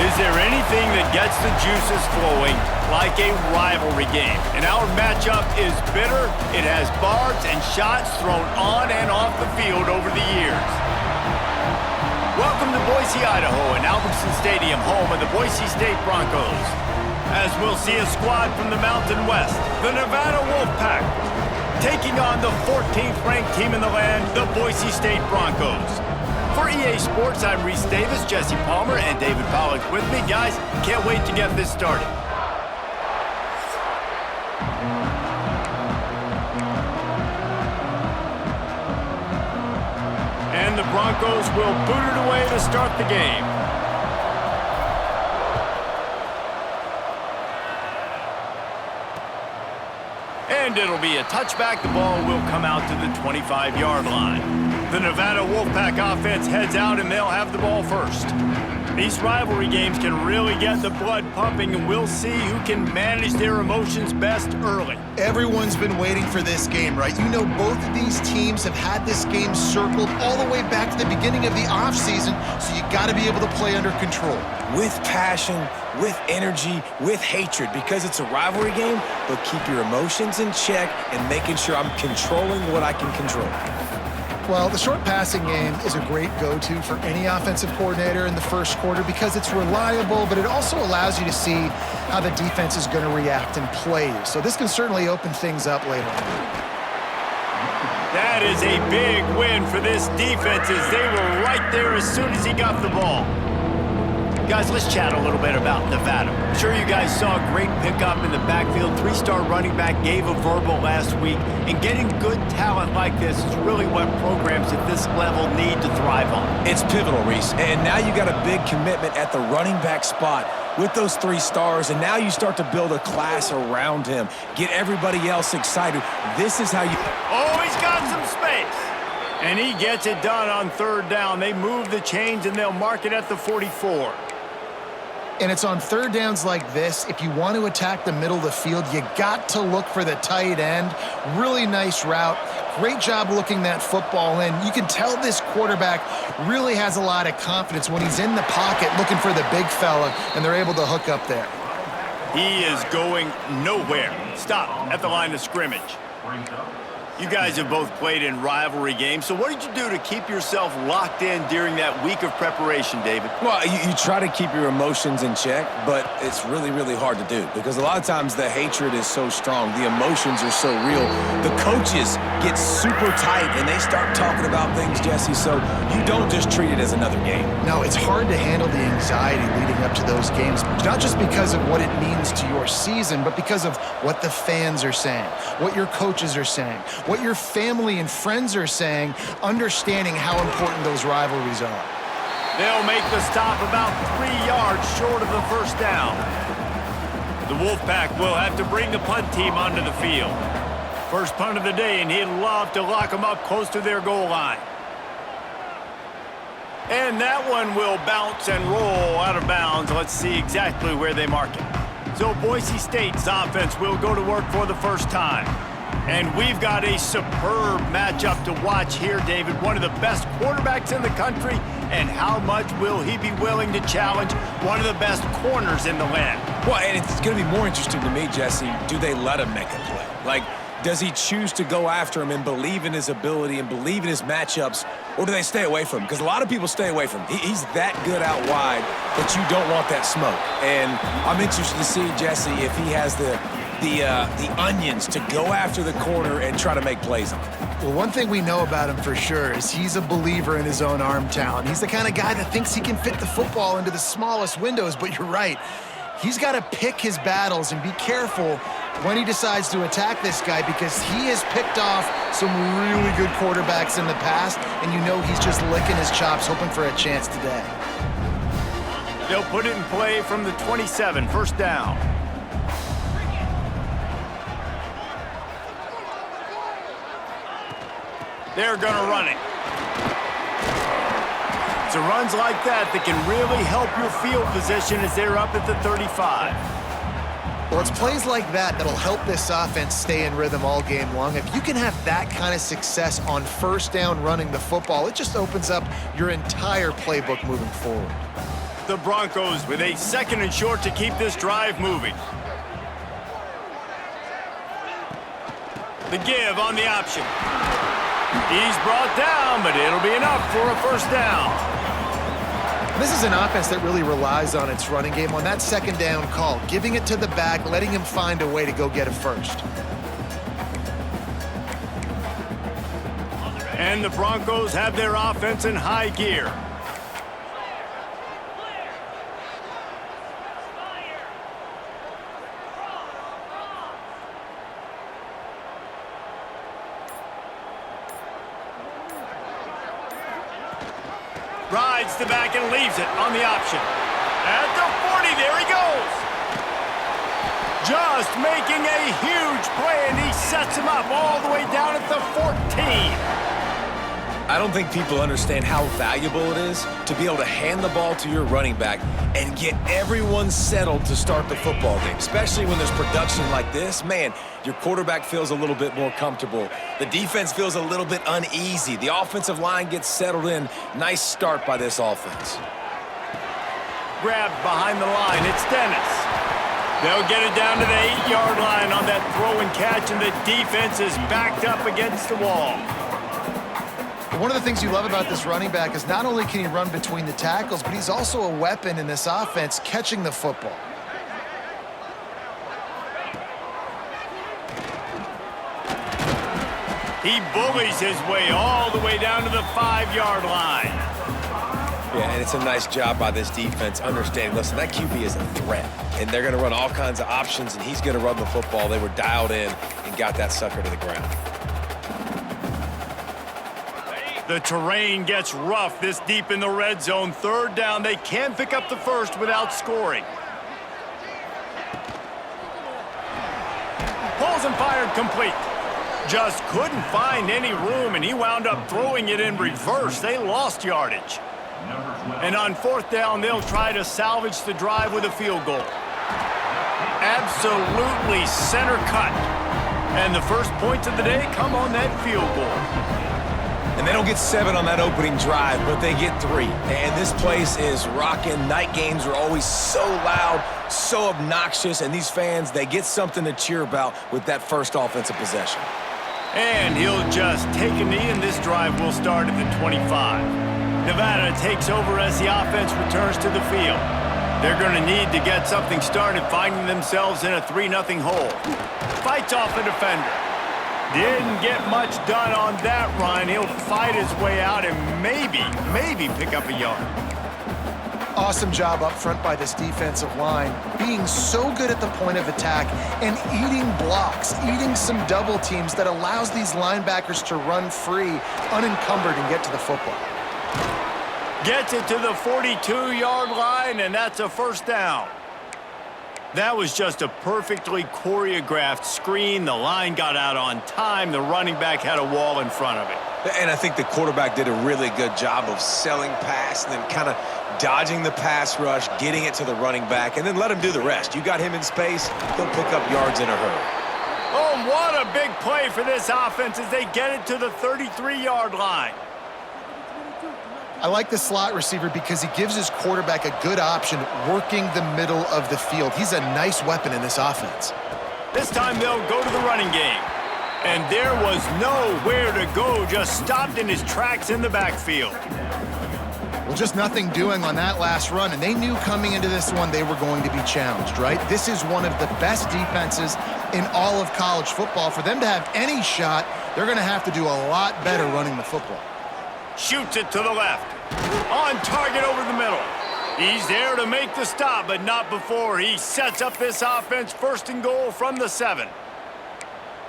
Is there anything that gets the juices flowing like a rivalry game? And our matchup is bitter. It has barbs and shots thrown on and off the field over the years. Welcome to Boise, Idaho, and Albertson Stadium, home of the Boise State Broncos. As we'll see a squad from the Mountain West, the Nevada Wolfpack, taking on the 14th ranked team in the land, the Boise State Broncos. For EA Sports, I'm Reese Davis, Jesse Palmer, and David Pollock with me. Guys, can't wait to get this started. And the Broncos will boot it away to start the game. And it'll be a touchback. The ball will come out to the 25-yard line. The Nevada Wolfpack offense heads out, and they'll have the ball first. These rivalry games can really get the blood pumping, and we'll see who can manage their emotions best early. Everyone's been waiting for this game, right? You know, both of these teams have had this game circled all the way back to the beginning of the offseason, so you got to be able to play under control. With passion, with energy, with hatred, because it's a rivalry game, but keep your emotions in check and making sure I'm controlling what I can control. Well, the short passing game is a great go-to for any offensive coordinator in the first quarter because it's reliable, but it also allows you to see how the defense is going to react and play you. So this can certainly open things up later on. That is a big win for this defense as they were right there as soon as he got the ball. Guys, let's chat a little bit about Nevada. I'm sure you guys saw a great pickup in the backfield. Three-star running back gave a verbal last week. And getting good talent like this is really what programs at this level need to thrive on. It's pivotal, Reese. And now you got a big commitment at the running back spot with those 3 stars. And now you start to build a class around him. Get everybody else excited. This is how you... Oh, he's got some space. And he gets it done on third down. They move the chains, and they'll mark it at the 44. And it's on third downs like this, if you want to attack the middle of the field, you got to look for the tight end. Really nice route. Great job looking that football in. You can tell this quarterback really has a lot of confidence when he's in the pocket looking for the big fella, and they're able to hook up there. He is going nowhere. Stop at the line of scrimmage. You guys have both played in rivalry games, so what did you do to keep yourself locked in during that week of preparation, David? Well, you try to keep your emotions in check, but it's really, really hard to do because a lot of times the hatred is so strong. The emotions are so real. The coaches get super tight, and they start talking about things, Jesse, so you don't just treat it as another game. No, it's hard to handle the anxiety leading up to those games, not just because of what it means to your season, but because of what the fans are saying, what your coaches are saying, what your family and friends are saying, understanding how important those rivalries are. They'll make the stop about 3 yards short of the first down. The Wolfpack will have to bring the punt team onto the field. First punt of the day, and he'd love to lock them up close to their goal line. And that one will bounce and roll out of bounds. Let's see exactly where they mark it. So Boise State's offense will go to work for the first time. And we've got a superb matchup to watch here, David. One of the best quarterbacks in the country. And how much will he be willing to challenge one of the best corners in the land? Well, and it's going to be more interesting to me, Jesse, do they let him make a play? Like, does he choose to go after him and believe in his ability and believe in his matchups, or do they stay away from him? Because a lot of people stay away from him. He's that good out wide that you don't want that smoke. And I'm interested to see, Jesse, if he has the onions to go after the corner and try to make plays on it. Well, one thing we know about him for sure is he's a believer in his own arm talent. He's the kind of guy that thinks he can fit the football into the smallest windows, but you're right. He's got to pick his battles and be careful when he decides to attack this guy because he has picked off some really good quarterbacks in the past, and you know he's just licking his chops, hoping for a chance today. They'll put it in play from the 27, first down. They're going to run it. It's runs like that can really help your field position as they're up at the 35. Well, it's plays like that that'll help this offense stay in rhythm all game long. If you can have that kind of success on first down running the football, it just opens up your entire playbook moving forward. The Broncos with a 2nd and short to keep this drive moving. The give on the option. He's brought down, but it'll be enough for a first down. This is an offense that really relies on its running game on that 2nd down call, giving it to the back, letting him find a way to go get a first. And the Broncos have their offense in high gear. Rides the back and leaves it on the option. At the 40, there he goes. Just making a huge play, and he sets him up all the way down at the 14. I don't think people understand how valuable it is to be able to hand the ball to your running back and get everyone settled to start the football game, especially when there's production like this. Man, your quarterback feels a little bit more comfortable. The defense feels a little bit uneasy. The offensive line gets settled in. Nice start by this offense. Grabbed behind the line. It's Dennis. They'll get it down to the 8-yard line on that throw and catch, and the defense is backed up against the wall. One of the things you love about this running back is not only can he run between the tackles, but he's also a weapon in this offense catching the football. He bullies his way all the way down to the 5-yard line. Yeah, and it's a nice job by this defense understanding, listen, that QB is a threat, and they're going to run all kinds of options, and he's going to run the football. They were dialed in and got that sucker to the ground. The terrain gets rough this deep in the red zone. 3rd down. They can pick up the first without scoring. Pulls and fired complete. Just couldn't find any room, and he wound up throwing it in reverse. They lost yardage. And on 4th down, they'll try to salvage the drive with a field goal. Absolutely center cut. And the first points of the day come on that field goal. And they don't get 7 on that opening drive, but they get 3. And this place is rocking. Night games are always so loud, so obnoxious, and these fans, they get something to cheer about with that first offensive possession. And he'll just take a knee, and this drive will start at the 25. Nevada takes over as the offense returns to the field. They're going to need to get something started, finding themselves in a 3-0 hole. Fights off a defender. Didn't get much done on that run. He'll fight his way out and maybe pick up a yard. Awesome job up front by this defensive line, being so good at the point of attack and eating blocks, eating some double teams that allows these linebackers to run free, unencumbered, and get to the football. Gets it to the 42-yard line, and that's a first down. That was just a perfectly choreographed screen. The line got out on time. The running back had a wall in front of it. And I think the quarterback did a really good job of selling pass and then kind of dodging the pass rush, getting it to the running back, and then let him do the rest. You got him in space, he'll pick up yards in a hurry. Oh, what a big play for this offense as they get it to the 33-yard line. I like the slot receiver because he gives his quarterback a good option working the middle of the field. He's a nice weapon in this offense. This time they'll go to the running game. And there was nowhere to go, just stopped in his tracks in the backfield. Well, just nothing doing on that last run, and they knew coming into this one they were going to be challenged, right? This is one of the best defenses in all of college football. For them to have any shot, they're going to have to do a lot better running the football. Shoots it to the left. On target over the middle. He's there to make the stop, but not before he sets up this offense 1st and goal from the 7.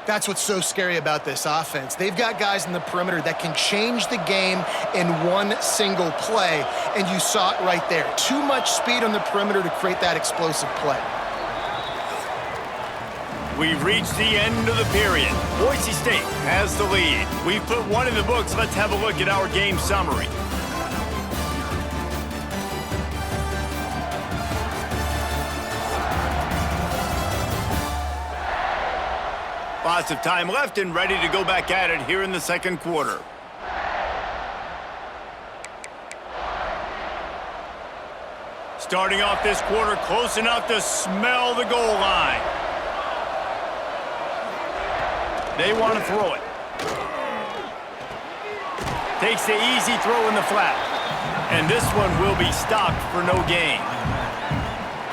That's what's so scary about this offense. They've got guys in the perimeter that can change the game in one single play, and you saw it right there. Too much speed on the perimeter to create that explosive play. We've reached the end of the period. Boise State has the lead. We've put one in the books. Let's have a look at our game summary. Lots of time left and ready to go back at it here in the 2nd quarter. Starting off this quarter close enough to smell the goal line. They want to throw it. Takes the easy throw in the flat. And this one will be stopped for no gain.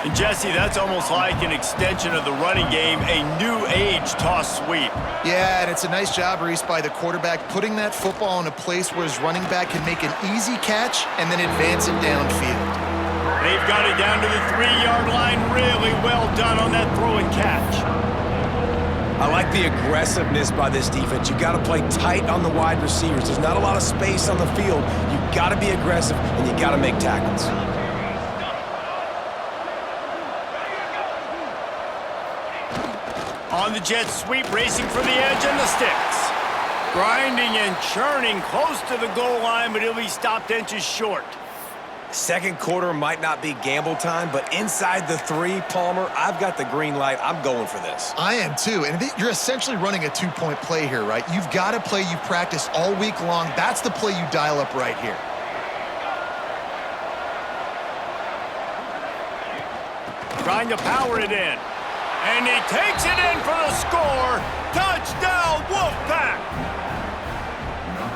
And Jesse, that's almost like an extension of the running game, a new age toss sweep. Yeah, and it's a nice job, Reese, by the quarterback, putting that football in a place where his running back can make an easy catch and then advance it downfield. They've got it down to the 3-yard line. Really well done on that throw and catch. I like the aggressiveness by this defense. You got to play tight on the wide receivers. There's not a lot of space on the field. You got to be aggressive, and you got to make tackles. On the jet sweep, racing for the edge and the sticks. Grinding and churning close to the goal line, but he'll be stopped inches short. Second quarter might not be gamble time, but inside the 3, Palmer, I've got the green light. I'm going for this. I am too, and you're essentially running a 2-point play here, right? You've got a play you've practiced all week long. That's the play you dial up right here. Trying to power it in. And he takes it in for the score. Touchdown, Wolfpack!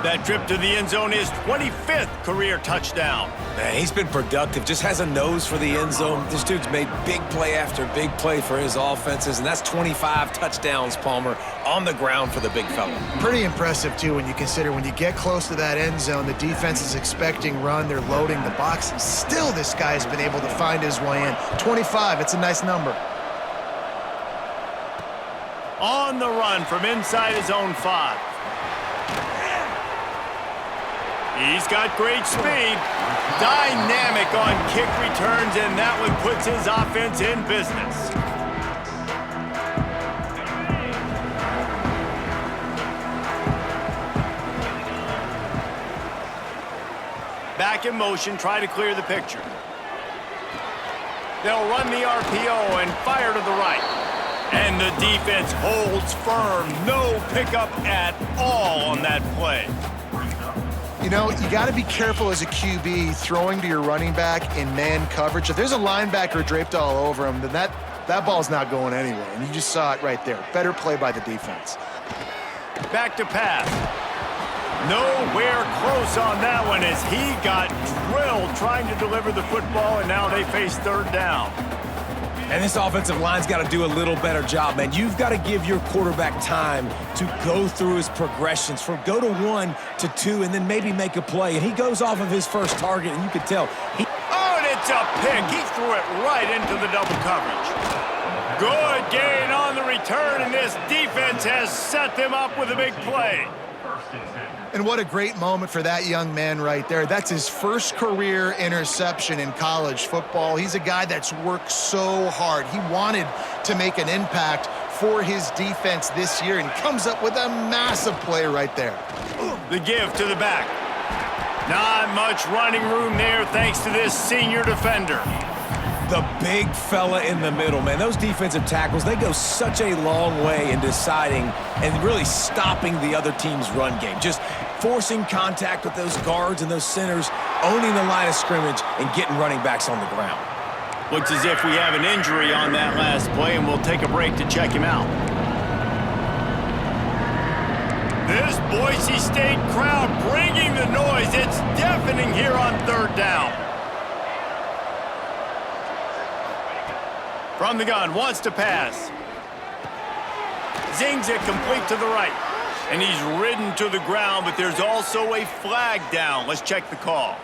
That trip to the end zone is 25th career touchdown. Man, he's been productive, just has a nose for the end zone. This dude's made big play after big play for his offenses, and that's 25 touchdowns, Palmer, on the ground for the big fella. Pretty impressive, too, when you consider when you get close to that end zone, the defense is expecting run, they're loading the box, and still this guy has been able to find his way in. 25, it's a nice number. On the run from inside his own 5. He's got great speed. Dynamic on kick returns, and that one puts his offense in business. Back in motion, try to clear the picture. They'll run the RPO and fire to the right. And the defense holds firm. No pickup at all on that play. You know, you got to be careful as a QB throwing to your running back in man coverage. If there's a linebacker draped all over him, then that ball's not going anywhere. And you just saw it right there. Better play by the defense. Back to pass. Nowhere close on that one as he got drilled trying to deliver the football, and now they face 3rd down. And this offensive line's got to do a little better job, man. You've got to give your quarterback time to go through his progressions from go to 1 to 2 and then maybe make a play. And he goes off of his first target, and you can tell. Oh, and it's a pick. He threw it right into the double coverage. Good gain on the return, and this defense has set them up with a big play. And what a great moment for that young man right there. That's his first career interception in college football. He's a guy that's worked so hard. He wanted to make an impact for his defense this year and comes up with a massive play right there. The give to the back. Not much running room there thanks to this senior defender. The big fella in the middle, man. Those defensive tackles, they go such a long way in deciding and really stopping the other team's run game. Just forcing contact with those guards and those centers, owning the line of scrimmage, and getting running backs on the ground. Looks as if we have an injury on that last play, and we'll take a break to check him out. This Boise State crowd bringing the noise. It's deafening here on 3rd down. From the gun, wants to pass. Zings it complete to the right. And he's ridden to the ground, but there's also a flag down. Let's check the call.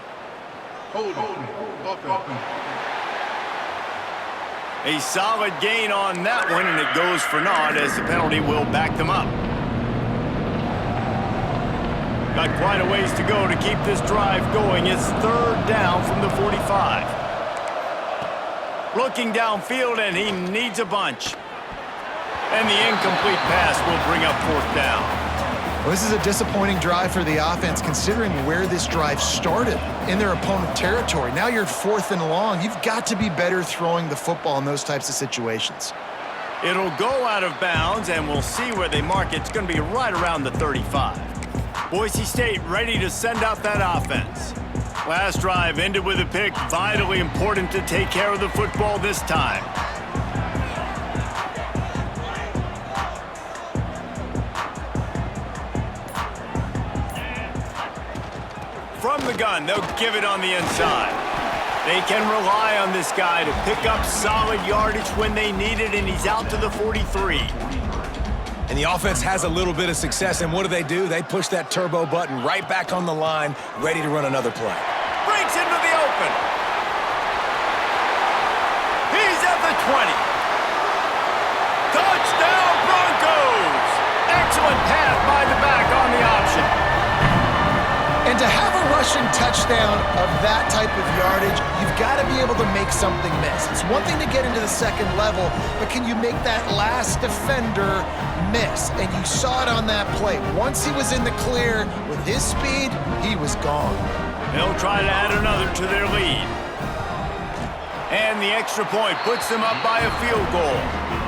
A solid gain on that one, and it goes for naught as the penalty will back them up. Got quite a ways to go to keep this drive going. It's 3rd down from the 45. Looking downfield, and he needs a bunch. And the incomplete pass will bring up 4th down. Well, this is a disappointing drive for the offense considering where this drive started in their opponent territory. Now you're 4th and long. You've got to be better throwing the football in those types of situations. It'll go out of bounds, and we'll see where they mark it. It's going to be right around the 35. Boise State ready to send out that offense. Last drive ended with a pick. Vitally important to take care of the football this time. From the gun, they'll give it on the inside. They can rely on this guy to pick up solid yardage when they need it, and he's out to the 43. And the offense has a little bit of success, and what do? They push that turbo button right back on the line, ready to run another play. Breaks into the open. He's at the 20. Touchdown Broncos! Excellent pass by the back on the option. And to have a rushing touchdown of that type of yardage, you've got to be able to make something miss. It's one thing to get into the second level, but can you make that last defender miss? And you saw it on that play. Once he was in the clear with his speed, he was gone. They'll try to add another to their lead. And the extra point puts them up by a field goal.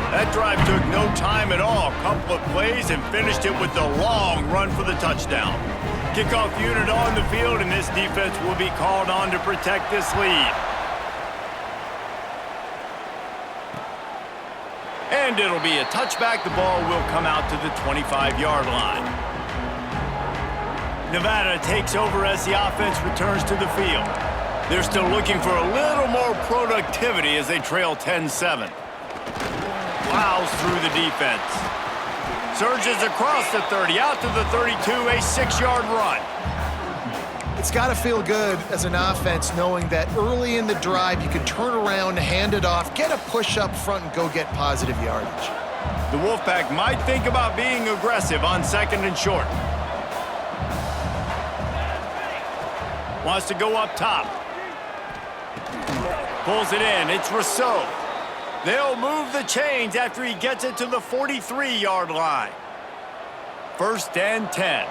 That drive took no time at all. A couple of plays and finished it with the long run for the touchdown. Kickoff unit on the field, and this defense will be called on to protect this lead. And it'll be a touchback. The ball will come out to the 25-yard line. Nevada takes over as the offense returns to the field. They're still looking for a little more productivity as they trail 10-7. Plows through the defense. Surges across the 30, out to the 32, a 6-yard run. It's got to feel good as an offense knowing that early in the drive you can turn around, hand it off, get a push up front, and go get positive yardage. The Wolfpack might think about being aggressive on 2nd and short. Wants to go up top. Pulls it in. It's Rousseau. They'll move the chains after he gets it to the 43-yard line. 1st and 10.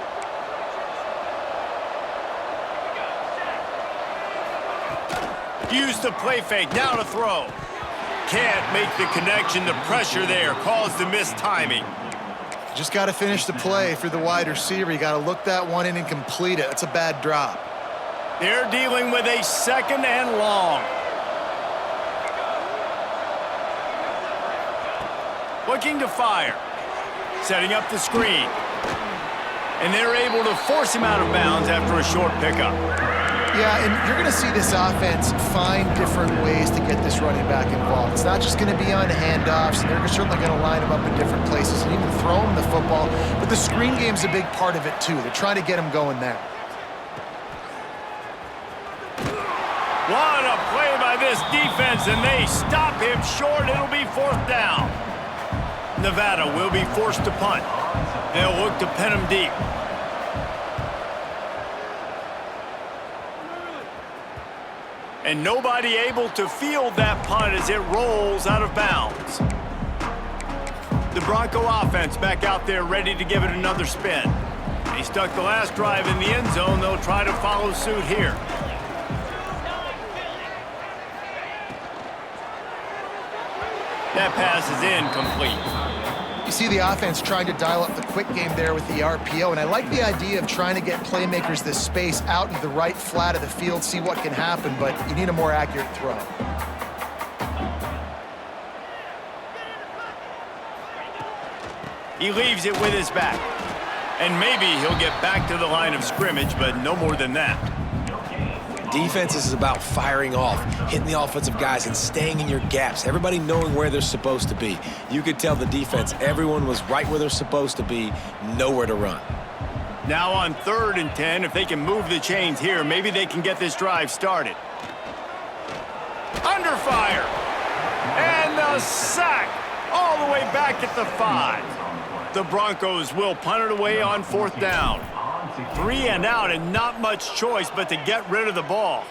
Use the play fake. Now to throw. Can't make the connection. The pressure there caused the missed timing. Just got to finish the play for the wide receiver. You got to look that one in and complete it. That's a bad drop. They're dealing with a 2nd and long. Looking to fire. Setting up the screen. And they're able to force him out of bounds after a short pickup. Yeah, and you're going to see this offense find different ways to get this running back involved. It's not just going to be on handoffs, and they're certainly going to line him up in different places and even throw him the football. But the screen game's a big part of it, too. They're trying to get him going there. What a play by this defense, and they stop him short. It'll be 4th down. Nevada will be forced to punt. They'll look to pin him deep. And nobody able to field that punt as it rolls out of bounds. The Bronco offense back out there ready to give it another spin. They stuck the last drive in the end zone. They'll try to follow suit here. That pass is incomplete. You see the offense trying to dial up the quick game there with the RPO, and I like the idea of trying to get playmakers this space out into the right flat of the field, see what can happen, but you need a more accurate throw. He leaves it with his back. And maybe he'll get back to the line of scrimmage, but no more than that. Defense is about firing off, hitting the offensive guys, and staying in your gaps. Everybody knowing where they're supposed to be. You could tell the defense, everyone was right where they're supposed to be, nowhere to run. Now on 3rd and 10, if they can move the chains here, maybe they can get this drive started. Under fire. And the sack all the way back at the 5. The Broncos will punt it away on 4th down. 3 and out, and not much choice but to get rid of the ball.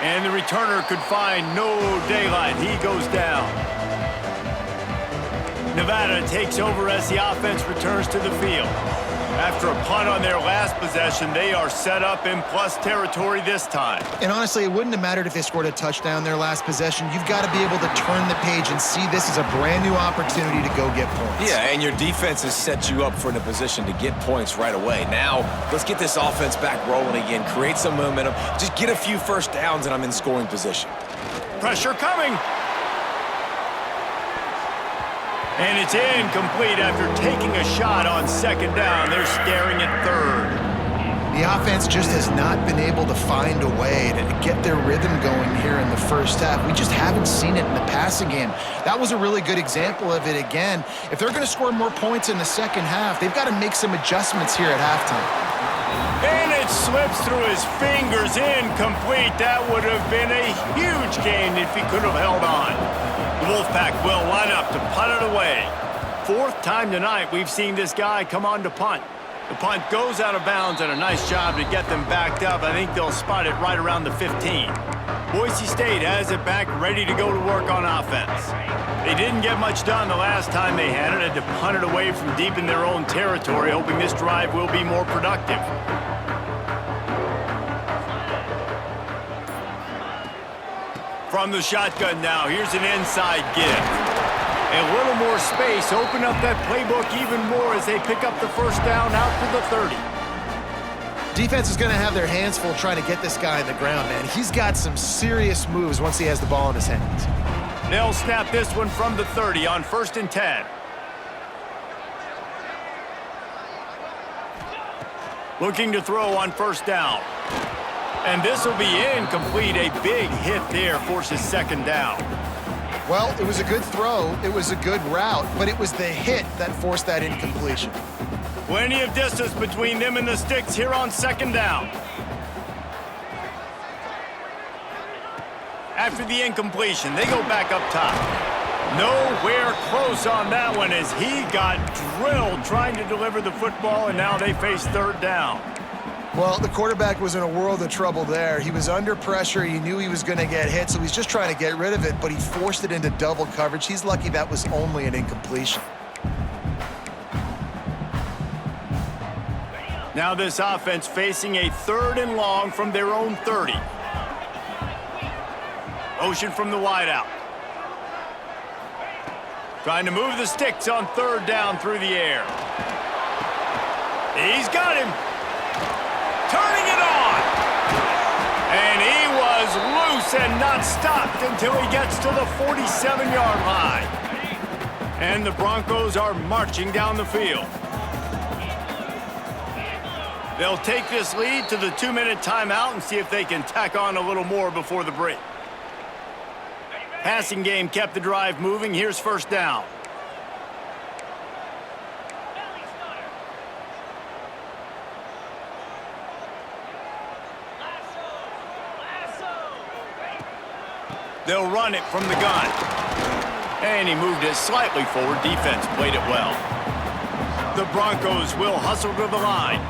And the returner could find no daylight. He goes down. Nevada takes over as the offense returns to the field. After After a punt on their last possession, they are set up in plus territory this time. And honestly, it wouldn't have mattered if they scored a touchdown their last possession. You've got to be able to turn the page and see this as a brand new opportunity to go get points. Yeah, and your defense has set you up for a position to get points right away. Now, let's get this offense back rolling again, create some momentum, just get a few first downs, and I'm in scoring position. Pressure coming. And it's incomplete after taking a shot on second down. They're staring at third. The offense just has not been able to find a way to get their rhythm going here in the first half. We just haven't seen it in the passing game. That was a really good example of it again. If they're going to score more points in the second half, they've got to make some adjustments here at halftime. And it slips through his fingers, incomplete. That would have been a huge gain if he could have held on. The Wolfpack will line up to punt it away. Fourth time tonight we've seen this guy come on to punt. The punt goes out of bounds, and a nice job to get them backed up. I think they'll spot it right around the 15. Boise State has it back, ready to go to work on offense. They didn't get much done the last time they had it. Had to punt it away from deep in their own territory, hoping this drive will be more productive. From the shotgun now, here's an inside give. A little more space, open up that playbook even more as they pick up the first down out to the 30. Defense is going to have their hands full trying to get this guy on the ground, man. He's got some serious moves once he has the ball in his hands. They'll snap this one from the 30 on 1st and 10. Looking to throw on first down. And this will be incomplete. A big hit there forces second down. Well, it was a good throw. It was a good route, but it was the hit that forced that incompletion. Plenty of distance between them and the sticks here on second down. After the incompletion, they go back up top. Nowhere close on that one as he got drilled trying to deliver the football, and now they face third down. Well, the quarterback was in a world of trouble there. He was under pressure. He knew he was going to get hit, so he's just trying to get rid of it, but he forced it into double coverage. He's lucky that was only an incompletion. Now this offense facing a 3rd and long from their own 30. Motion from the wideout. Trying to move the sticks on 3rd down through the air. He's got him. Turning it on. And he was loose and not stopped until he gets to the 47-yard line. And the Broncos are marching down the field. They'll take this lead to the 2-minute timeout and see if they can tack on a little more before the break. Passing game kept the drive moving. Here's first down. They'll run it from the gun. And he moved it slightly forward. Defense played it well. The Broncos will hustle to the line.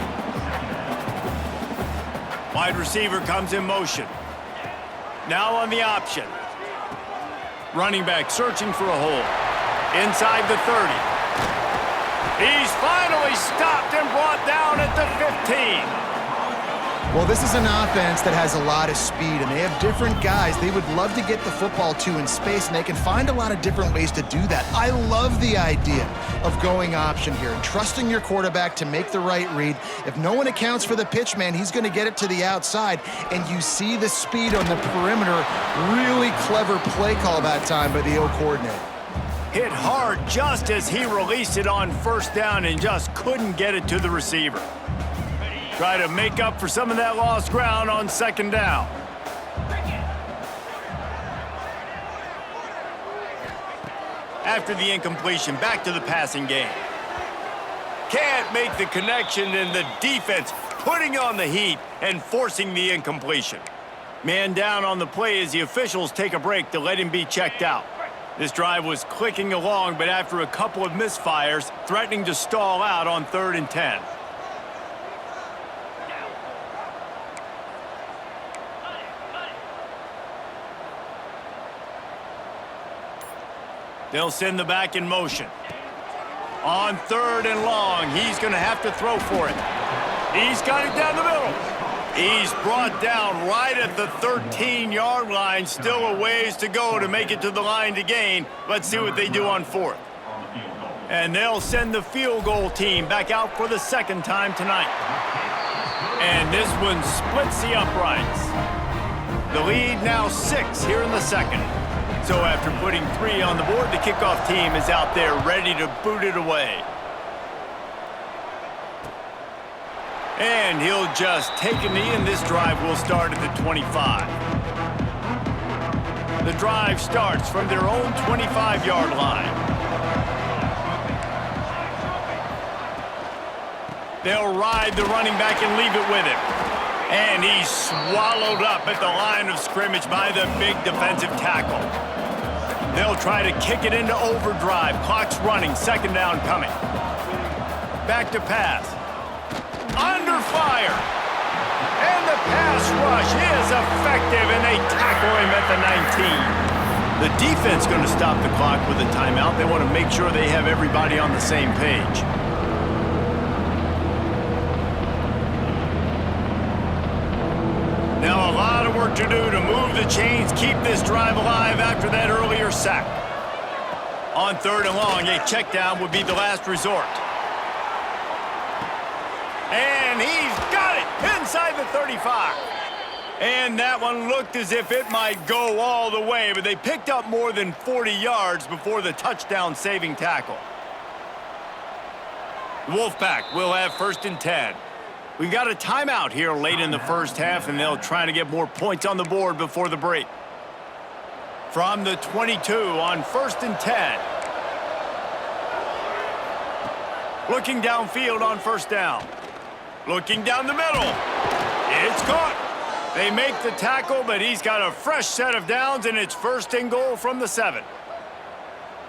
Wide receiver comes in motion. Now on the option. Running back searching for a hole. Inside the 30. He's finally stopped and brought down at the 15. Well, this is an offense that has a lot of speed, and they have different guys they would love to get the football to in space, and they can find a lot of different ways to do that. I love the idea of going option here and trusting your quarterback to make the right read. If no one accounts for the pitch, man, he's going to get it to the outside, and you see the speed on the perimeter. Really clever play call that time by the O coordinator. Hit hard just as he released it on first down and just couldn't get it to the receiver. Try to make up for some of that lost ground on second down. After the incompletion, back to the passing game. Can't make the connection, and the defense putting on the heat and forcing the incompletion. Man down on the play as the officials take a break to let him be checked out. This drive was clicking along, but after a couple of misfires, threatening to stall out on 3rd and 10. They'll send the back in motion. On 3rd and long, he's going to have to throw for it. He's got it down the middle. He's brought down right at the 13-yard line. Still a ways to go to make it to the line to gain. Let's see what they do on 4th. And they'll send the field goal team back out for the 2nd time tonight. And this one splits the uprights. The lead now 6 here in the 2nd. So after putting 3 on the board, the kickoff team is out there ready to boot it away. And he'll just take a knee, and this drive will start at the 25. The drive starts from their own 25-yard line. They'll ride the running back and leave it with him. And he's swallowed up at the line of scrimmage by the big defensive tackle. They'll try to kick it into overdrive. Clock's running, 2nd down coming. Back to pass. Under fire. And the pass rush is effective, and they tackle him at the 19. The defense going to stop the clock with a timeout. They want to make sure they have everybody on the same page. Now a lot of work to do to move the chains, keep this drive alive after that earlier sack. On 3rd and long, a check down would be the last resort. And he's got it inside the 35. And that one looked as if it might go all the way, but they picked up more than 40 yards before the touchdown-saving tackle. The Wolfpack will have 1st and 10. We've got a timeout here late in the 1st half, and they'll try to get more points on the board before the break. From the 22 on 1st and 10. Looking downfield on 1st down. Looking down the middle. It's caught. They make the tackle, but he's got a fresh set of downs, and it's 1st and goal from the 7.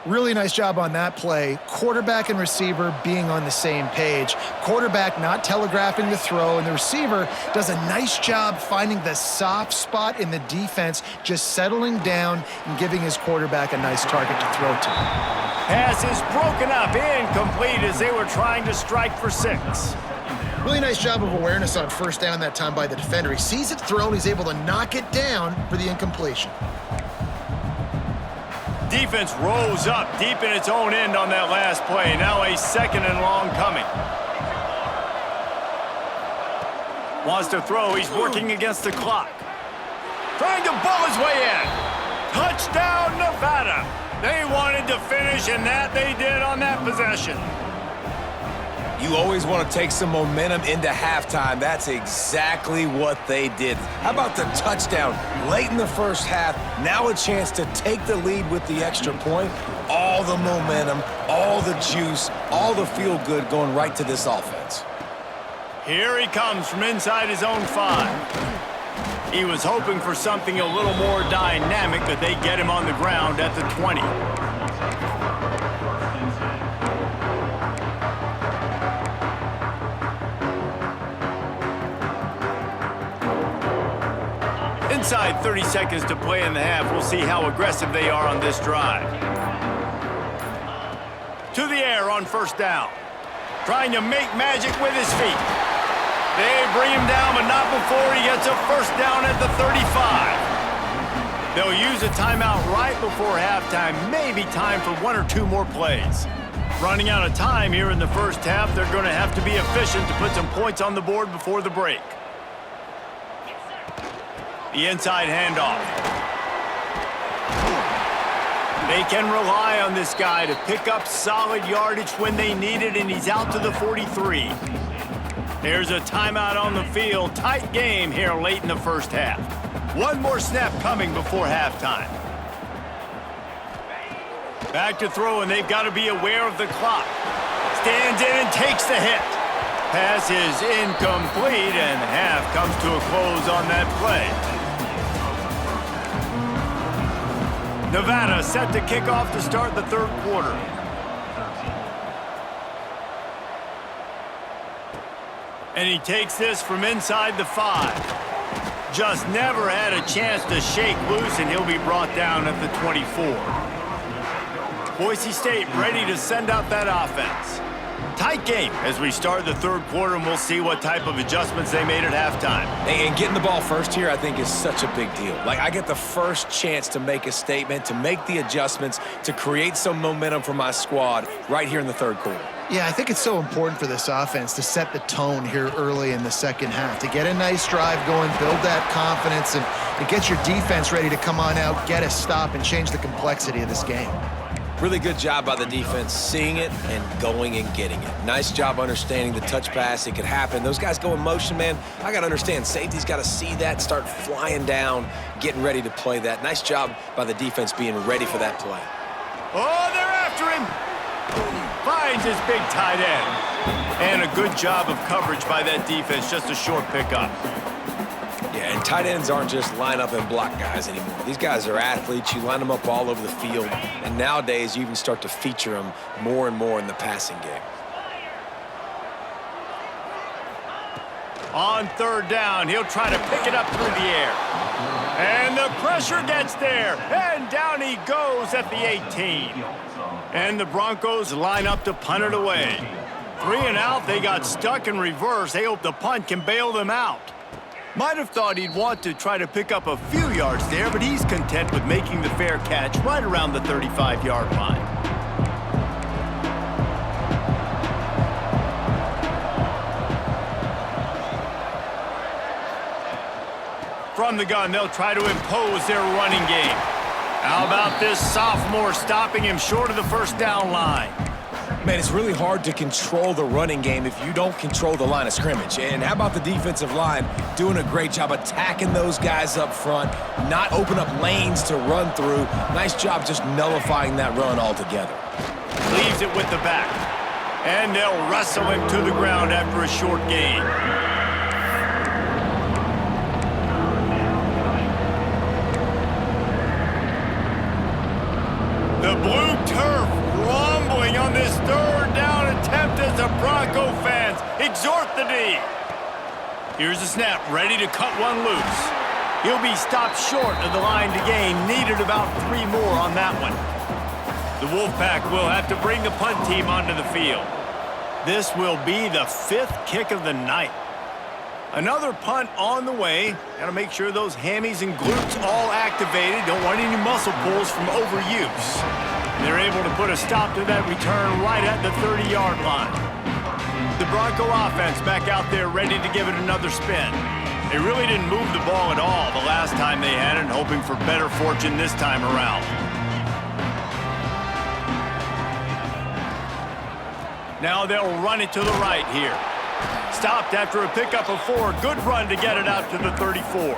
Really nice job on that play. Quarterback and receiver being on the same page. Quarterback not telegraphing the throw, and the receiver does a nice job finding the soft spot in the defense, just settling down and giving his quarterback a nice target to throw to. Pass is broken up, incomplete as they were trying to strike for 6. Really nice job of awareness on 1st down that time by the defender. He sees it thrown, he's able to knock it down for the incompletion. Defense rose up deep in its own end on that last play. Now a 2nd and long coming. Wants to throw. He's working against the clock. Trying to bull his way in. Touchdown, Nevada. They wanted to finish, and that they did on that possession. You always want to take some momentum into halftime. That's exactly what they did. How about the touchdown late in the 1st half? Now a chance to take the lead with the extra point. All the momentum, all the juice, all the feel-good going right to this offense. Here he comes from inside his own 5. He was hoping for something a little more dynamic, but they get him on the ground at the 20. Inside 30 seconds to play in the half. We'll see how aggressive they are on this drive. To the air on 1st down. Trying to make magic with his feet. They bring him down, but not before he gets a 1st down at the 35. They'll use a timeout right before halftime. Maybe time for 1 or 2 more plays. Running out of time here in the 1st half. They're going to have to be efficient to put some points on the board before the break. The inside handoff. They can rely on this guy to pick up solid yardage when they need it, and he's out to the 43. There's a timeout on the field. Tight game here late in the 1st half. 1 more snap coming before halftime. Back to throw, and they've got to be aware of the clock. Stands in and takes the hit. Pass is incomplete, and half comes to a close on that play. Nevada set to kick off to start the 3rd quarter. And he takes this from inside the 5. Just never had a chance to shake loose, and he'll be brought down at the 24. Boise State ready to send out that offense. Tight game as we start the third quarter, and we'll see what type of adjustments they made at halftime. And getting the ball first here, I think, is such a big deal. Like, I get the first chance to make a statement, to make the adjustments, to create some momentum for my squad right here in the third quarter. Yeah, I think it's so important for this offense to set the tone here early in the second half, to get a nice drive going, build that confidence, and get your defense ready to come on out, get a stop, and change the complexity of this game. Really good job by the defense, seeing it and going and getting it. Nice job understanding the touch pass. It could happen. Those guys go in motion, man. I got to understand, safety's got to see that, start flying down, getting ready to play that. Nice job by the defense being ready for that play. Oh, they're after him. Finds his big tight end. And a good job of coverage by that defense, just a short pickup. Yeah, and tight ends aren't just line up and block guys anymore. These guys are athletes. You line them up all over the field. And nowadays, you even start to feature them more and more in the passing game. On third down, he'll try to pick it up through the air. And the pressure gets there. And down he goes at the 18. And the Broncos line up to punt it away. 3 and out, they got stuck in reverse. They hope the punt can bail them out. Might have thought he'd want to try to pick up a few yards there, but he's content with making the fair catch right around the 35-yard line. From the gun, they'll try to impose their running game. How about this sophomore stopping him short of the first down line? Man, it's really hard to control the running game if you don't control the line of scrimmage. And how about the defensive line doing a great job attacking those guys up front, not open up lanes to run through. Nice job just nullifying that run altogether. Leaves it with the back. And they'll wrestle him to the ground after a short gain. The blue turf rumbling on this third down attempt as the Bronco fans exhort the D. Here's the snap, ready to cut one loose. He'll be stopped short of the line to gain. Needed about 3 more on that one. The Wolfpack will have to bring the punt team onto the field. This will be the 5th kick of the night. Another punt on the way. Got to make sure those hammies and glutes all activated. Don't want any muscle pulls from overuse. They're able to put a stop to that return right at the 30-yard line. The Bronco offense back out there ready to give it another spin. They really didn't move the ball at all the last time they had it, hoping for better fortune this time around. Now they'll run it to the right here. Stopped after a pickup of 4. Good run to get it out to the 34.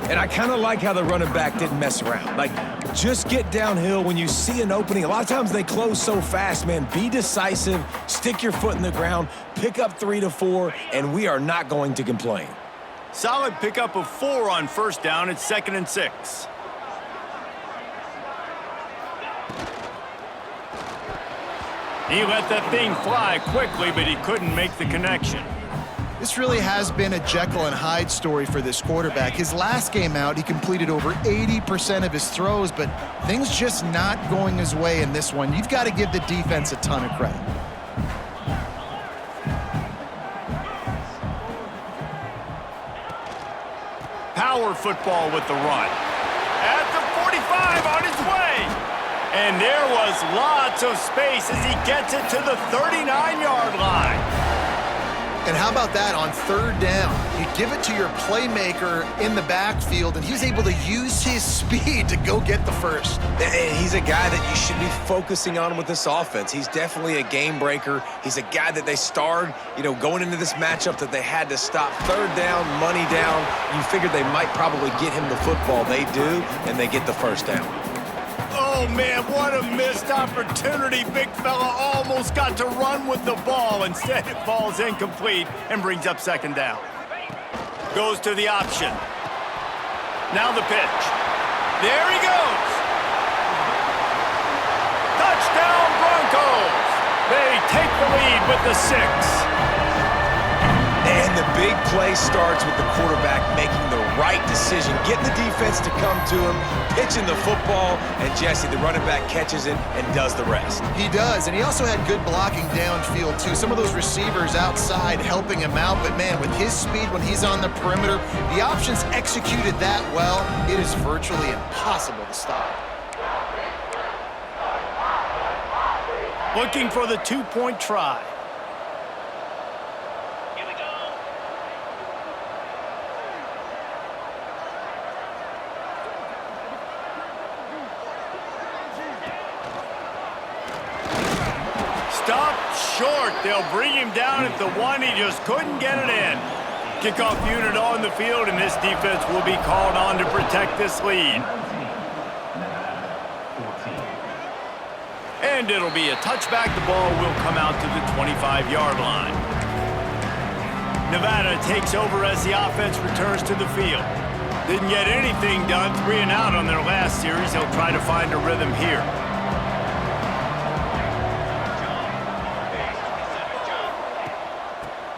And I kind of like how the running back didn't mess around. Like, just get downhill when you see an opening. A lot of times they close so fast, man. Be decisive, stick your foot in the ground, pick up 3 to 4, and we are not going to complain. Solid pickup of 4 on first down. It's 2nd and 6. He let that thing fly quickly, but he couldn't make the connection. This really has been a Jekyll and Hyde story for this quarterback. His last game out, he completed over 80% of his throws, but things just not going his way in this one. You've got to give the defense a ton of credit. Power football with the run. At the 45 on his way. And there was lots of space as he gets it to the 39-yard line. And how about that on third down? You give it to your playmaker in the backfield, and he's able to use his speed to go get the first. And he's a guy that you should be focusing on with this offense. He's definitely a game breaker. He's a guy that they starred, going into this matchup that they had to stop. Third down, money down. You figured they might probably get him the football. They do, and they get the first down. Oh, man, what a missed opportunity. Big fella almost got to run with the ball. Instead, it falls incomplete and brings up 2nd down. Goes to the option. Now the pitch. There he goes. Touchdown, Broncos. They take the lead with the 6. And the big play starts with the quarterback making the right decision, getting the defense to come to him, pitching the football, and Jesse, the running back, catches it and does the rest. He does, and he also had good blocking downfield, too. Some of those receivers outside helping him out, but, man, with his speed when he's on the perimeter, the options executed that well, it is virtually impossible to stop. Looking for the two-point try. Here we go. Stop short. They'll bring him down at the one. He just couldn't get it in. Kickoff unit on the field, and this defense will be called on to protect this lead. And it'll be a touchback. The ball will come out to the 25-yard line. Nevada takes over as the offense returns to the field. Didn't get anything done, 3 and out on their last series. They'll try to find a rhythm here.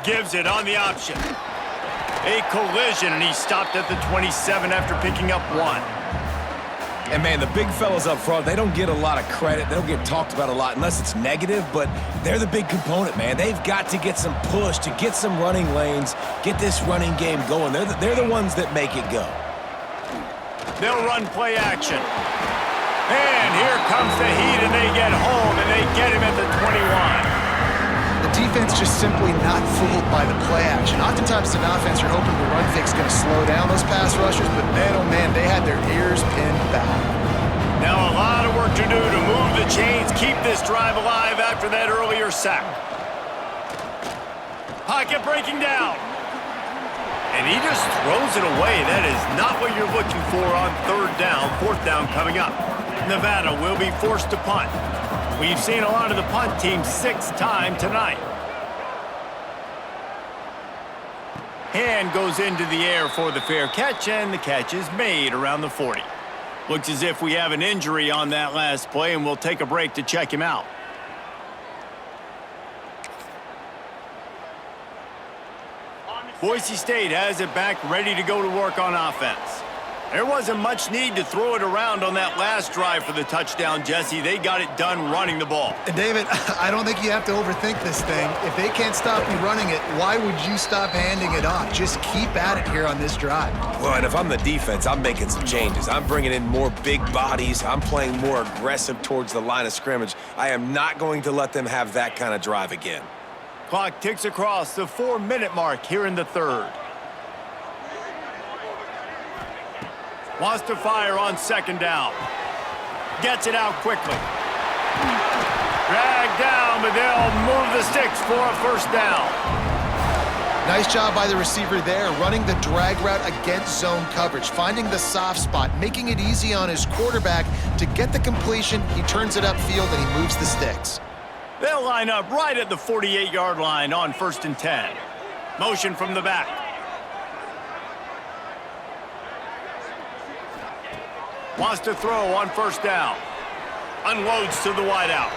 Gives it on the option. A collision, and he stopped at the 27 after picking up 1. And, man, the big fellas up front, they don't get a lot of credit. They don't get talked about a lot unless it's negative, but they're the big component, man. They've got to get some push, to get some running lanes, get this running game going. They're the ones that make it go. They'll run play action. And here comes the heat, and they get home, and they get him at the 21. The defense just simply not fooled by the play action. Oftentimes, an offense, you're hoping the run fix going to slow down those pass rushers, but man, oh man, they had their ears pinned back. Now a lot of work to do to move the chains, keep this drive alive after that earlier sack. Pocket breaking down. And he just throws it away. That is not what you're looking for on 3rd down, 4th down coming up. Nevada will be forced to punt. We've seen a lot of the punt team 6 times tonight. Hand goes into the air for the fair catch, and the catch is made around the 40. Looks as if we have an injury on that last play, and we'll take a break to check him out. Boise State has it back, ready to go to work on offense. There wasn't much need to throw it around on that last drive for the touchdown, Jesse. They got it done running the ball. And David, I don't think you have to overthink this thing. If they can't stop you running it, why would you stop handing it off? Just keep at it here on this drive. Well, and if I'm the defense, I'm making some changes. I'm bringing in more big bodies. I'm playing more aggressive towards the line of scrimmage. I am not going to let them have that kind of drive again. Clock ticks across the 4-minute mark here in the 3rd. Wants to fire on 2nd down. Gets it out quickly. Dragged down, but they'll move the sticks for a 1st down. Nice job by the receiver there, running the drag route against zone coverage, finding the soft spot, making it easy on his quarterback to get the completion. He turns it upfield, and he moves the sticks. They'll line up right at the 48-yard line on 1st and 10. Motion from the back. Wants to throw on 1st down. Unloads to the wideout.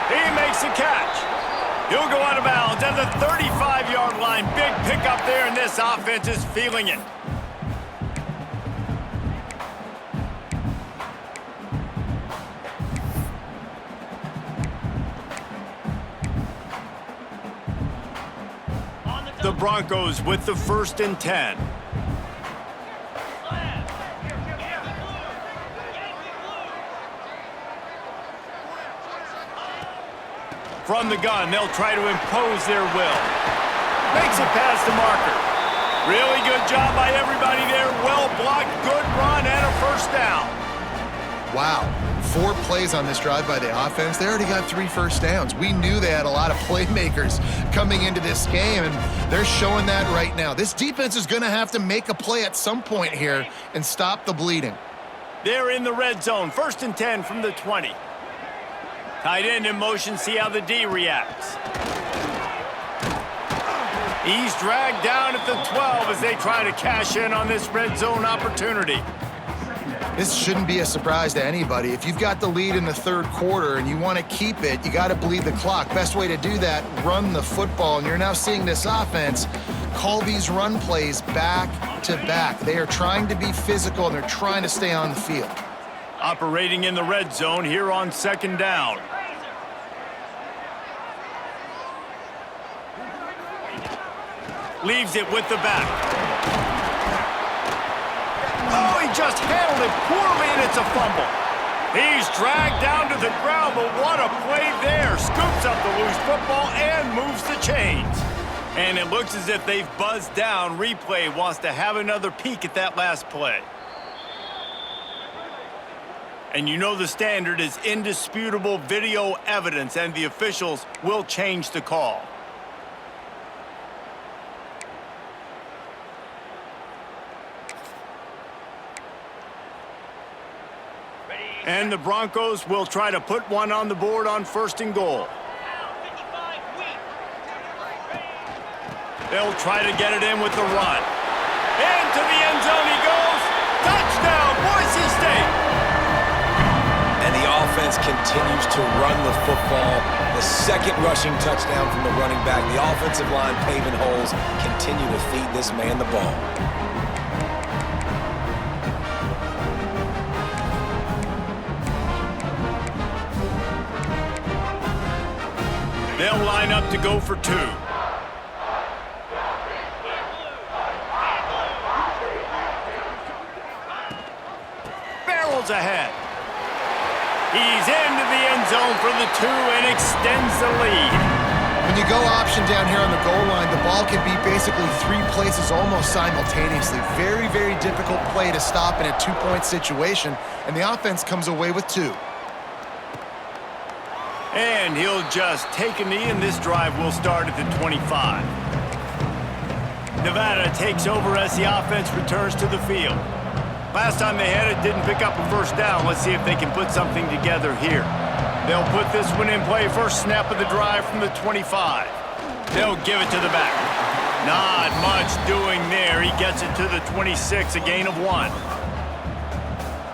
He makes the catch. He'll go out of bounds at the 35-yard line. Big pickup there, and this offense is feeling it. The Broncos with the 1st and 10. From the gun, they'll try to impose their will. Makes it past the marker. Really good job by everybody there. Well blocked, good run, and a 1st down. Wow, 4 plays on this drive by the offense. They already got 3 1st downs. We knew they had a lot of playmakers coming into this game, and they're showing that right now. This defense is going to have to make a play at some point here and stop the bleeding. They're in the red zone. 1st and 10 from the 20. Tight end in motion, see how the D reacts. He's dragged down at the 12 as they try to cash in on this red zone opportunity. This shouldn't be a surprise to anybody. If you've got the lead in the 3rd quarter and you want to keep it, you got to bleed the clock. Best way to do that, run the football. And you're now seeing this offense call these run plays back to back. They are trying to be physical, and they're trying to stay on the field. Operating in the red zone here on 2nd down. Leaves it with the back. Oh, he just handled it poorly, and it's a fumble. He's dragged down to the ground, but what a play there. Scoops up the loose football and moves the chains. And it looks as if they've buzzed down. Replay wants to have another peek at that last play. And you know the standard is indisputable video evidence, and the officials will change the call. And the Broncos will try to put one on the board on 1st and goal. They'll try to get it in with the run. Into the end zone he goes. Touchdown, Boise State. And the offense continues to run the football. The 2nd rushing touchdown from the running back. The offensive line paving holes. Continue to feed this man the ball. They'll line up to go for 2. Barrels ahead. He's into the end zone for the 2 and extends the lead. When you go option down here on the goal line, the ball can be basically 3 places almost simultaneously. Very, very difficult play to stop in a 2-point situation, and the offense comes away with 2. And he'll just take a knee, and this drive will start at the 25. Nevada takes over as the offense returns to the field. Last time they had it, didn't pick up a 1st down. Let's see if they can put something together here. They'll put this one in play. First snap of the drive from the 25. They'll give it to the back. Not much doing there. He gets it to the 26, a gain of 1.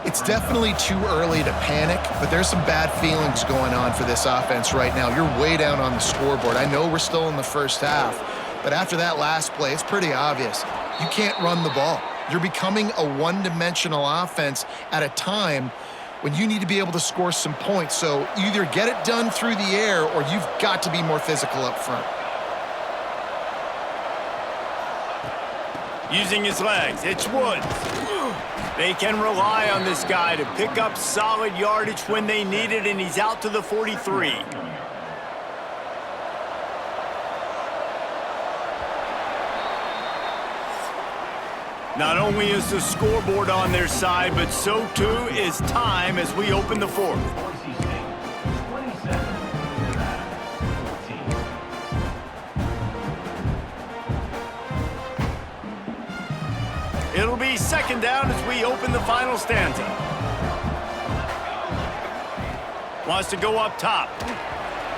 It's definitely too early to panic, but there's some bad feelings going on for this offense right now. You're way down on the scoreboard. I know we're still in the 1st half, but after that last play, it's pretty obvious. You can't run the ball. You're becoming a one-dimensional offense at a time when you need to be able to score some points. So either get it done through the air, or you've got to be more physical up front. Using his legs, it's Woods. They can rely on this guy to pick up solid yardage when they need it, and he's out to the 43. Not only is the scoreboard on their side, but so too is time as we open the 4th. It'll be 2nd down as we open the final stanza. Wants to go up top.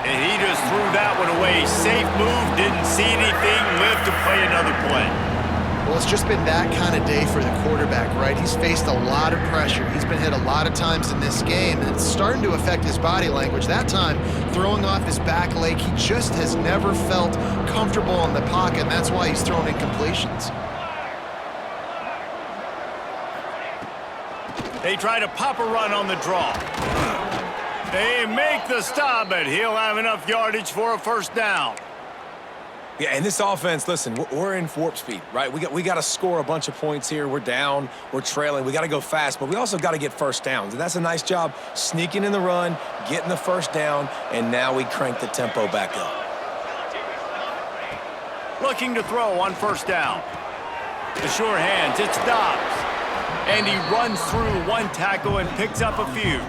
And he just threw that one away. Safe move, didn't see anything, lived to play another play. Well, it's just been that kind of day for the quarterback, right? He's faced a lot of pressure. He's been hit a lot of times in this game, and it's starting to affect his body language. That time, throwing off his back leg, he just has never felt comfortable in the pocket, and that's why he's throwing incompletions. They try to pop a run on the draw. They make the stop, but he'll have enough yardage for a 1st down. Yeah, and this offense, listen, we're in warp speed, right? We got to score a bunch of points here. We're down, we're trailing. We got to go fast, but we also got to get 1st downs. And that's a nice job sneaking in the run, getting the 1st down, and now we crank the tempo back up. Looking to throw on 1st down. The sure hands, it's Dobbs. And he runs through 1 tackle and picks up a few.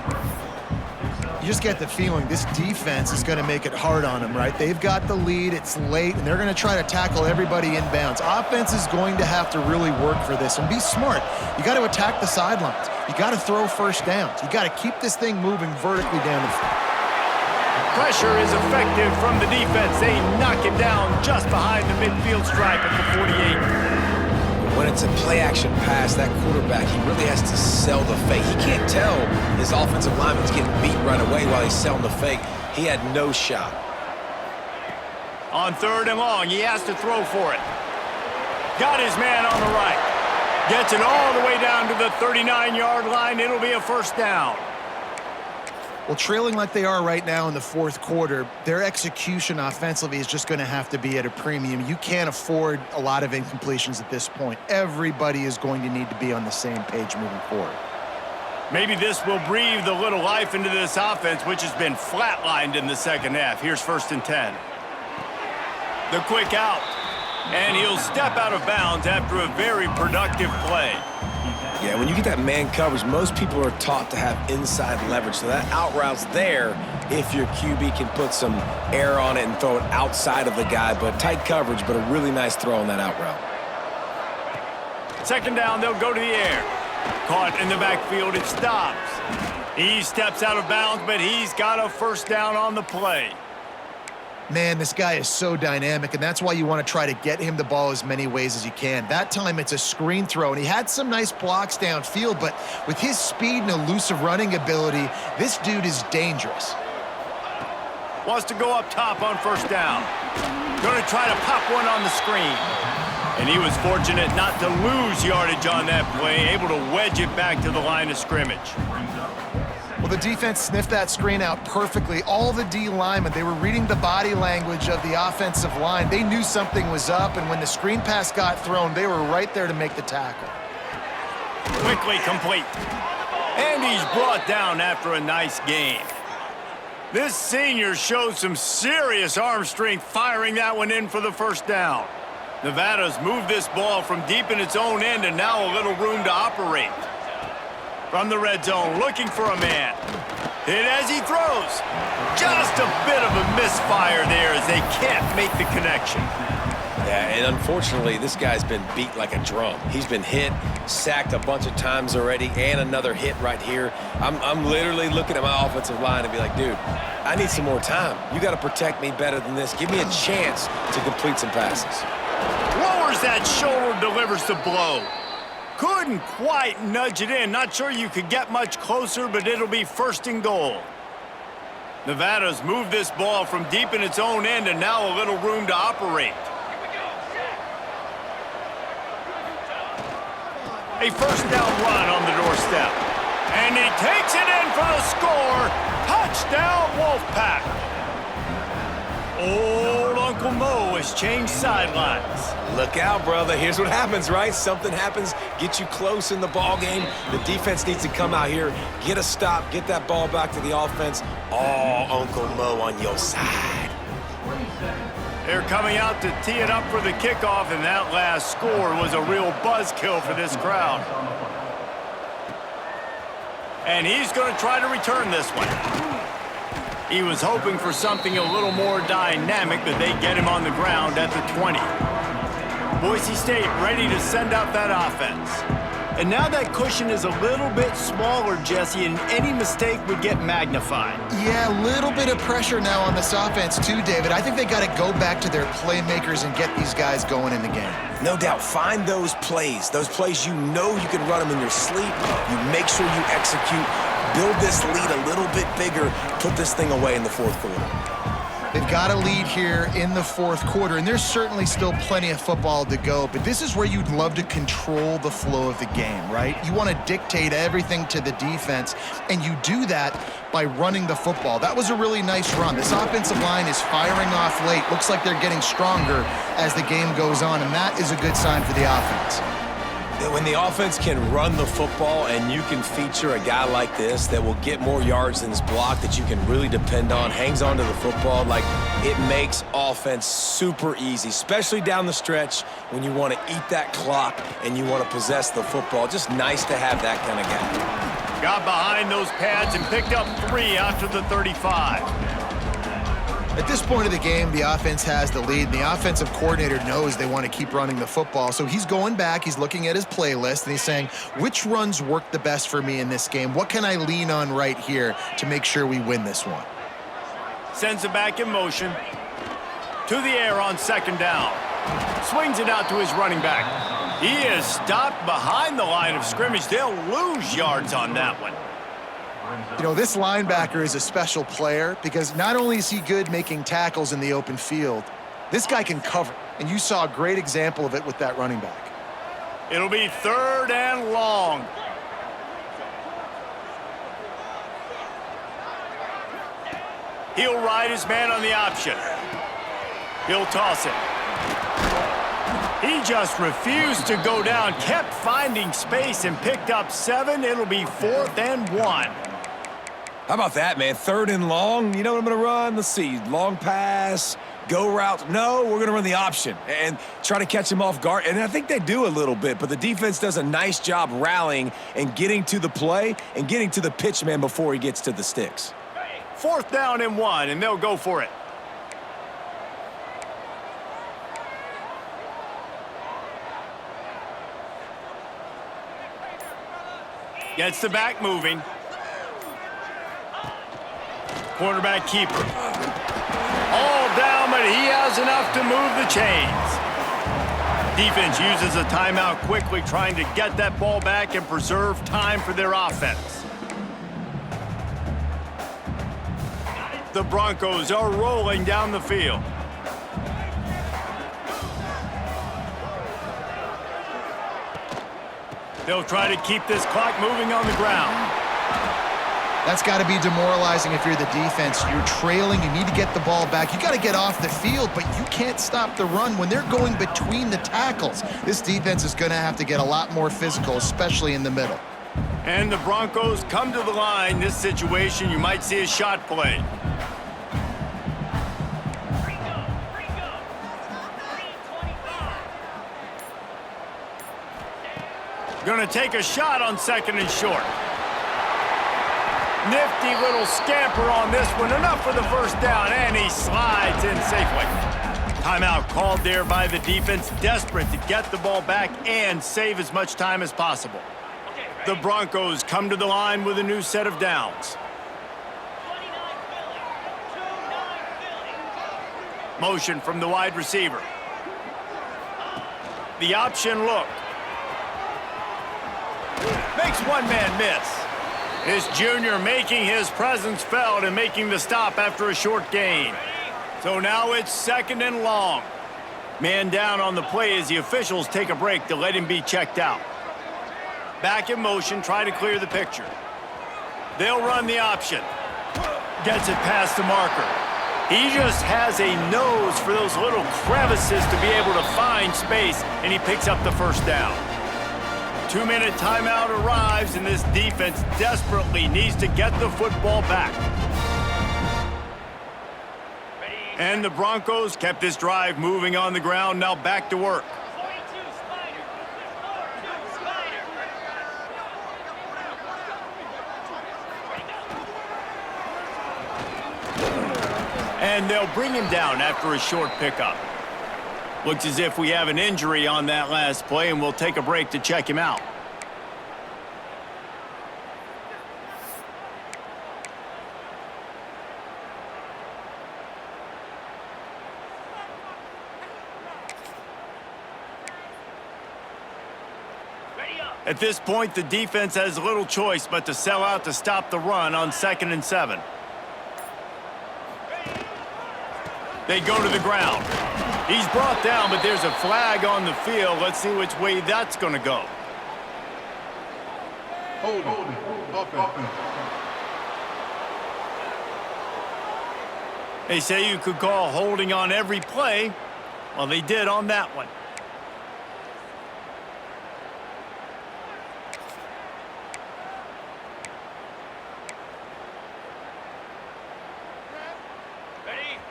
You just get the feeling this defense is going to make it hard on them, right? They've got the lead, it's late, and they're going to try to tackle everybody inbounds. Offense is going to have to really work for this and be smart. You got to attack the sidelines. You got to throw 1st downs. You got to keep this thing moving vertically down the field. Pressure is effective from the defense. They knock it down just behind the midfield stripe at the 48. When it's a play-action pass, that quarterback, he really has to sell the fake. He can't tell his offensive lineman's getting beat right away while he's selling the fake. He had no shot. On 3rd and long, he has to throw for it. Got his man on the right. Gets it all the way down to the 39-yard line. It'll be a first down. Well, trailing like they are right now in the fourth quarter, their execution offensively is just going to have to be at a premium. You can't afford a lot of incompletions at this point. Everybody is going to need to be on the same page moving forward. Maybe this will breathe a little life into this offense, which has been flatlined in the second half. Here's 1st and 10. The quick out. And he'll step out of bounds after a very productive play. Yeah, when you get that man coverage, most people are taught to have inside leverage. So that out route's there if your QB can put some air on it and throw it outside of the guy. But tight coverage, but a really nice throw on that out route. 2nd down, they'll go to the air. Caught in the backfield, it stops. He steps out of bounds, but he's got a first down on the play. Man, this guy is so dynamic, and that's why you want to try to get him the ball as many ways as you can. That time, it's a screen throw, and he had some nice blocks downfield, but with his speed and elusive running ability, this dude is dangerous. Wants to go up top on 1st down. Going to try to pop one on the screen. And he was fortunate not to lose yardage on that play, able to wedge it back to the line of scrimmage. Well, the defense sniffed that screen out perfectly. All the D linemen, they were reading the body language of the offensive line. They knew something was up, and when the screen pass got thrown, they were right there to make the tackle. Quickly complete. And he's brought down after a nice gain. This senior showed some serious arm strength firing that one in for the first down. Nevada's moved this ball from deep in its own end and now a little room to operate. From the red zone, looking for a man. Hit as he throws. Just a bit of a misfire there as they can't make the connection. Yeah, and unfortunately, this guy's been beat like a drum. He's been hit, sacked a bunch of times already, and another hit right here. I'm literally looking at my offensive line and be like, dude, I need some more time. You got to protect me better than this. Give me a chance to complete some passes. Lowers that shoulder, delivers the blow. Couldn't quite nudge it in. Not sure you could get much closer, but it'll be 1st and goal. Nevada's moved this ball from deep in its own end and now a little room to operate. A first down run on the doorstep. And he takes it in for the score. Touchdown, Wolfpack. Old Uncle Mo has changed sidelines. Look out, brother. Here's what happens, right? Something happens, get you close in the ball game. The defense needs to come out here, get a stop, get that ball back to the offense. Oh, Uncle Mo on your side. They're coming out to tee it up for the kickoff, and that last score was a real buzzkill for this crowd. And he's going to try to return this one. He was hoping for something a little more dynamic, but they get him on the ground at the 20. Boise State ready to send out that offense. And now that cushion is a little bit smaller, Jesse, and any mistake would get magnified. Yeah, a little bit of pressure now on this offense too, David. I think they got to go back to their playmakers and get these guys going in the game. No doubt, find those plays you know you can run them in your sleep. You make sure you execute. Build this lead a little bit bigger. Put this thing away in the fourth quarter. They've got a lead here in the fourth quarter, and there's certainly still plenty of football to go, but this is where you'd love to control the flow of the game, right? You want to dictate everything to the defense, and you do that by running the football. That was a really nice run. This offensive line is firing off late. Looks like they're getting stronger as the game goes on, and that is a good sign for the offense. When the offense can run the football and you can feature a guy like this that will get more yards than his block that you can really depend on, hangs onto the football, like it makes offense super easy, especially down the stretch when you want to eat that clock and you want to possess the football. Just nice to have that kind of guy. Got behind those pads and picked up 3 after the 35. At this point of the game, the offense has the lead, and the offensive coordinator knows they want to keep running the football. So he's going back, he's looking at his playlist, and he's saying, which runs work the best for me in this game? What can I lean on right here to make sure we win this one? Sends it back in motion. To the air on 2nd down. Swings it out to his running back. He is stopped behind the line of scrimmage. They'll lose yards on that one. You know, this linebacker is a special player because not only is he good making tackles in the open field, this guy can cover. And you saw a great example of it with that running back. It'll be 3rd and long. He'll ride his man on the option. He'll toss it. He just refused to go down, kept finding space and picked up 7. It'll be 4th and 1. How about that, man? 3rd and long. You know what I'm going to run? Let's see. Long pass, go route. No, we're going to run the option and try to catch him off guard. And I think they do a little bit, but the defense does a nice job rallying and getting to the play and getting to the pitch man before he gets to the sticks. 4th down and 1, and they'll go for it. Gets the back moving. Quarterback keeper. All down, but he has enough to move the chains. Defense uses a timeout quickly, trying to get that ball back and preserve time for their offense. The Broncos are rolling down the field. They'll try to keep this clock moving on the ground. That's got to be demoralizing if you're the defense. You're trailing. You need to get the ball back. You got to get off the field, but you can't stop the run when they're going between the tackles. This defense is going to have to get a lot more physical, especially in the middle. And the Broncos come to the line. This situation, you might see a shot play. Going to take a shot on 2nd and short. Nifty little scamper on this one. Enough for the 1st down, and he slides in safely. Timeout called there by the defense, desperate to get the ball back and save as much time as possible. The Broncos come to the line with a new set of downs. Motion from the wide receiver. The option look. Makes one man miss. This junior making his presence felt and making the stop after a short gain. So now it's 2nd and long. Man down on the play as the officials take a break to let him be checked out. Back in motion, try to clear the picture. They'll run the option. Gets it past the marker. He just has a nose for those little crevices to be able to find space, and he picks up the 1st down. 2-minute timeout arrives, and this defense desperately needs to get the football back. And the Broncos kept this drive moving on the ground, now back to work. And they'll bring him down after a short pickup. Looks as if we have an injury on that last play, and we'll take a break to check him out. At this point, the defense has little choice but to sell out to stop the run on 2nd and 7. They go to the ground. He's brought down, but there's a flag on the field. Let's see which way that's going to go. Holding. Offense. They say you could call holding on every play. Well, they did on that one.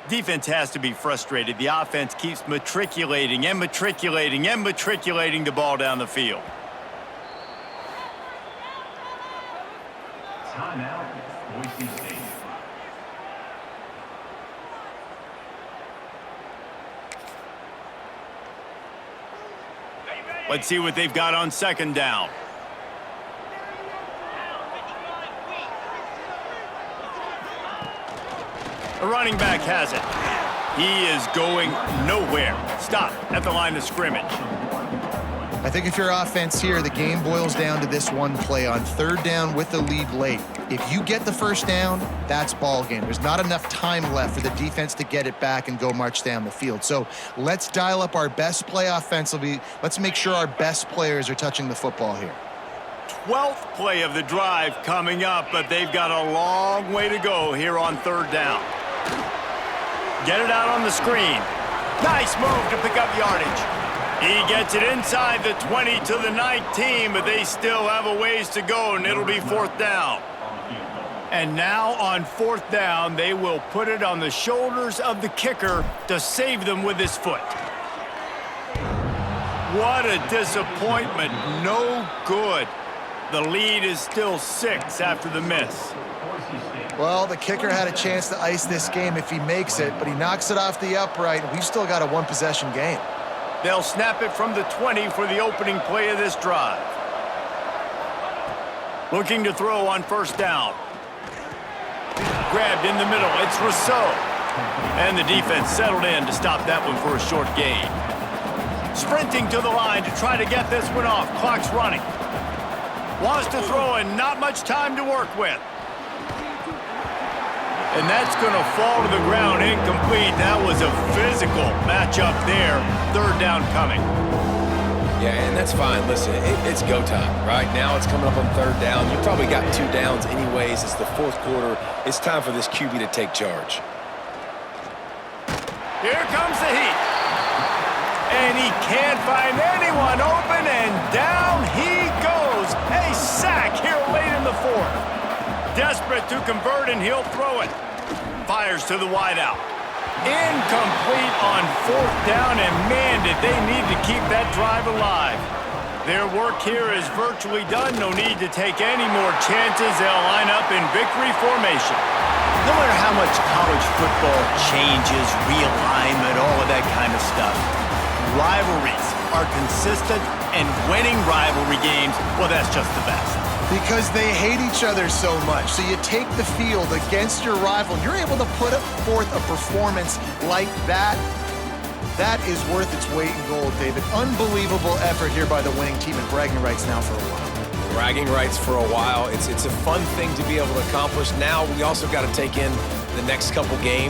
Defense has to be frustrated. The offense keeps matriculating and matriculating and matriculating the ball down the field. Timeout, Boise State. Let's see what they've got on 2nd down. The running back has it. He is going nowhere. Stop at the line of scrimmage. I think if you're offense here, the game boils down to this one play on 3rd down with the lead late. If you get the first down, that's ball game. There's not enough time left for the defense to get it back and go march down the field. So let's dial up our best play offensively. Let's make sure our best players are touching the football here. 12th play of the drive coming up, but they've got a long way to go here on third down. Get it out on the screen. Nice move to pick up yardage. He gets it inside the 20 to the 19, but they still have a ways to go, and it'll be fourth down. And now on fourth down, they will put it on the shoulders of the kicker to save them with his foot. What a disappointment. No good. The lead is still 6 after the miss. Well, the kicker had a chance to ice this game if he makes it, but he knocks it off the upright, and we've still got a one-possession game. They'll snap it from the 20 for the opening play of this drive. Looking to throw on first down. Grabbed in the middle. It's Rousseau. And the defense settled in to stop that one for a short gain. Sprinting to the line to try to get this one off. Clock's running. Wants to throw and not much time to work with. And that's going to fall to the ground incomplete. That was a physical matchup there. Third down coming. Yeah, and that's fine. Listen, it's go time. Right now it's coming up on third down. You probably got 2 downs anyways. It's the fourth quarter. It's time for this QB to take charge. Here comes the heat. And he can't find anyone open, and down he goes. A sack here late in the fourth. Desperate to convert, and he'll throw it. Fires to the wideout. Incomplete on fourth down, and man, did they need to keep that drive alive. Their work here is virtually done. No need to take any more chances. They'll line up in victory formation. No matter how much college football changes, realignment, all of that kind of stuff, rivalries are consistent, and winning rivalry games, well, that's just the best. Because they hate each other so much. So you take the field against your rival. You're able to put forth a performance like that. That is worth its weight in gold, David. Unbelievable effort here by the winning team, and bragging rights now for a while. Bragging rights for a while. It's a fun thing to be able to accomplish. Now we also got to take in the next couple games.